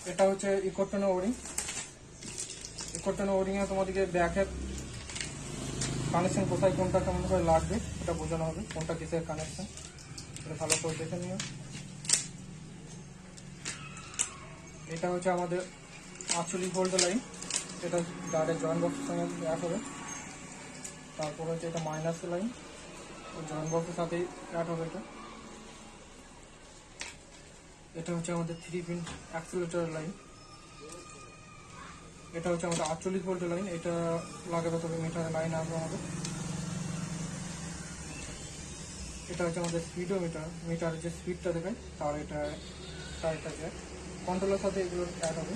এটা হচ্ছে ecotone worrying. Ecotone worrying এ তোমাদেরকে ব্যাকের কানেকশন কোথায় কোনটা কেমন করে লাগবে এটা বোঝানো হবে, কোনটা কিসের কানেকশন এটা ভালো করে দেখে নিও। এটা হচ্ছে আমাদের 48 ভোল্ট লাইন, এটা ডাইরেক্ট জয়েন্ট বক্সের সঙ্গে অ্যাড হবে। তারপর হচ্ছে এটা মাইনাস লাইন, ওই জয়েন্ট বক্সের সাথেই অ্যাড হবে। এটা হচ্ছে আমাদের 3 পিন অ্যাক্সিলারেটর লাইন। এটা হচ্ছে আমাদের 48 ভোল্ট লাইন, এটা লাগাবে তবে মিটারের লাইন আসবে আমাদের। এটা হচ্ছে আমাদের স্পিডোমিটার, মিটারের যে স্পিডটা দেখায় তার এটা জ্যাক, কন্ট্রোলের সাথে এগুলো অ্যাড হবে।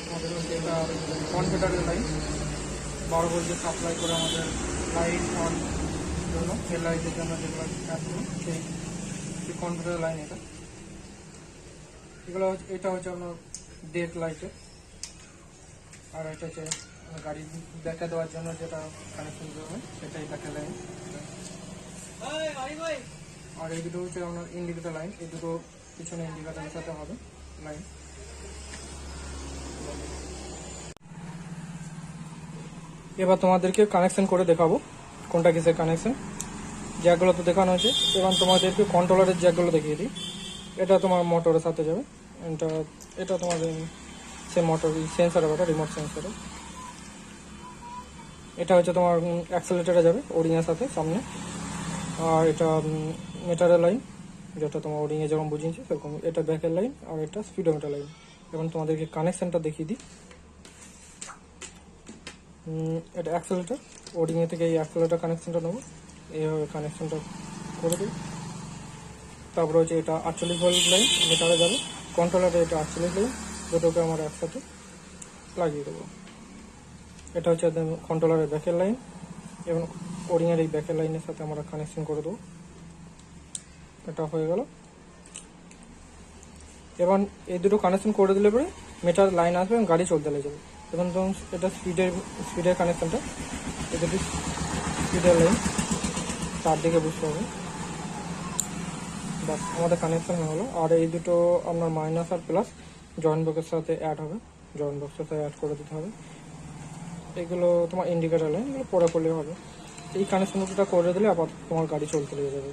আমাদের হচ্ছে এটা কনভার্টারের লাইন, 12 ভোল্টের সাপ্লাই করে আমাদের লাইট অন জন্য, হেড লাইটের জন্য যেগুলো অ্যাড করি সেই কনভার্টারের লাইন এটা। এগুলো হচ্ছে, এটা হচ্ছে আপনার ডেক লাইটের, আর এটা হচ্ছে গাড়ি দেখা দেওয়ার জন্য যেটা কানেকশন হবে সেটাই দেখা লাইন। আর এই দুটো হচ্ছে আপনার ইন্ডিকেটর লাইন, এই দুটো পিছনে ইন্ডিকেটরের সাথে হবে লাইন। এবার তোমাদেরকে কানেকশন করে দেখাবো কোনটা কিসের কানেকশন। জ্যাকগুলো তো দেখানো হয়েছে, এবার তোমাদেরকে কন্ট্রোলারের জ্যাকগুলো দেখিয়ে দিই। এটা তোমার মোটরের সাথে যাবে, এটা তোমাদের সে মোটর সেন্সারের ব্যাপার, রিমোট সেন্সারের। এটা হচ্ছে তোমার অ্যাক্সেলেটারে যাবে ওরিংয়ের সাথে সামনে। আর এটা মিটারের লাইন, যেটা তোমার ওরিংয়ে যেরকম বুঝিয়েছি সেরকম। এটা ব্যাকের লাইন, আর এটা স্পিডোমিটার লাইন। এখন তোমাদেরকে কানেকশনটা দেখিয়ে দিই। এটা অ্যাক্সেলেটার, ওরিংয়ে থেকে এই অ্যাক্সেলেটার কানেকশনটা নেবো, এইভাবে কানেকশনটা করে দিই। তারপরে হচ্ছে এটা 48 ভোল্ট লাইন মিটারে যাবে, কন্ট্রোলারে এটা 48 লাইন, দুটোকে আমার একসাথে লাগিয়ে দেবো। এটা হচ্ছে কন্ট্রোলারের ব্যাকের লাইন, এবং ওরিংয়ের এই ব্যাকের লাইনের সাথে আমরা কানেকশন করে দেবো। এটা হয়ে গেল। এবার এই দুটো কানেকশন করে দিলে পরে মিটার লাইন আসবে এবং গাড়ি চলতে লেগে যাবে। এবং তখন এটা স্পিডের কানেকশনটা, এটা স্পিডের লাইন চারদিকে বুঝতে হবে। বাস আমাদের কানেকশন হয়ে হলো। আর এই দুটো আপনার মাইনাস আর প্লাস জয়েন্ট বক্সের সাথে অ্যাড হবে, জয়েন্ট বক্সের সাথে অ্যাড করে দিতে হবে। এগুলো তোমার ইন্ডিকেটার লাইন, এগুলো পরে করলে হবে। এই কানেকশন দুটোটা করে দিলে আবার তোমার গাড়ি চলতে লেগে যাবে।